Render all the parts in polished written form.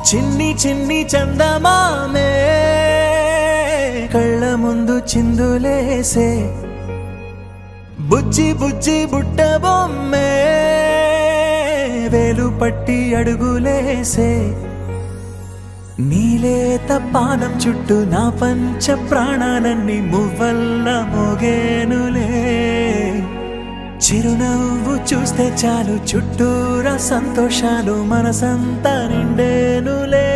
చిన్ని చిన్ని చందమామే కళ్ళ ముందు చిందులేసే బుజ్జి బుజ్జి బుట్ట బొమ్మే వేలు పట్టి అడుగులేసే నీలేత పానం చుట్టూ నా పంచ ప్రాణాలన్నీ మువ్వల్ల మోగేనులే చిరునవ్వు చూస్తే చాలు చుట్టూరా సంతోషాలు మనసంతా నిండేనులే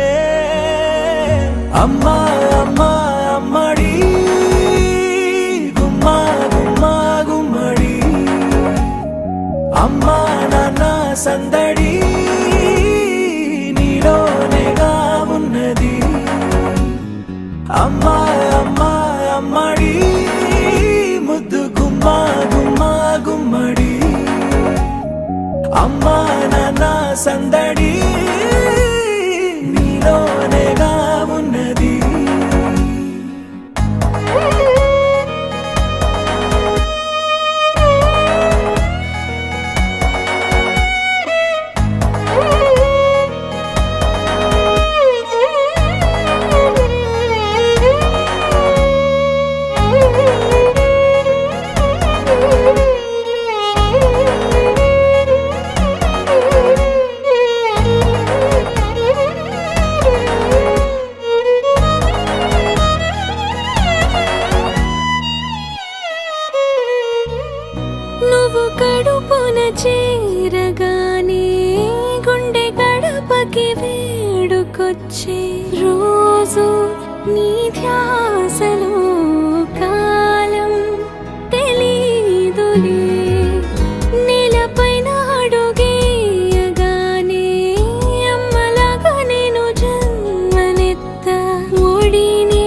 అమ్మా అమ్మా అమ్మడి గుమ్మా గుమ్మా గుమ్మడి అమ్మా నాన్న సందడి నీలోనేగా ఉన్నది అమ్మా అమ్మా అమ్మడి ముద్దు గుమ్మా గుమ్మా గుమ్మడి అమ్మా నాన్న సందడి నీలోనేగా ఉన్నది నువ్వు కడుపున చేరగానే గుండె గడపకి వేడుకొచ్చే రోజు నీ ధ్యాసలో కాలం తెలీదులే నేలపైన అడుగేయగానే అమ్మలాగా నేను జన్మనెత్త ఒడిని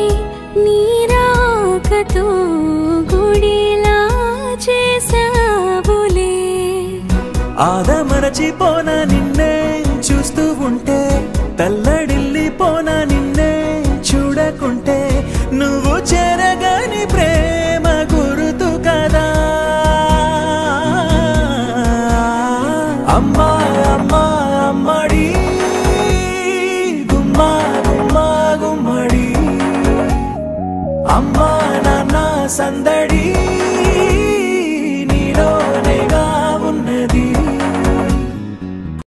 నీ రాకతో గుడిలా చేసావులే ఆదమరచిపోనా నిన్నే చూస్తూ ఉంటే తల్లడిల్లిపోనా నిన్నే చూడకుంటే నువ్వు చెరగని ప్రేమ గురుతు కదా అమ్మా అమ్మా అమ్మడి గుమ్మా గుమ్మా గుమ్మడి అమ్మా నాన్న సందడి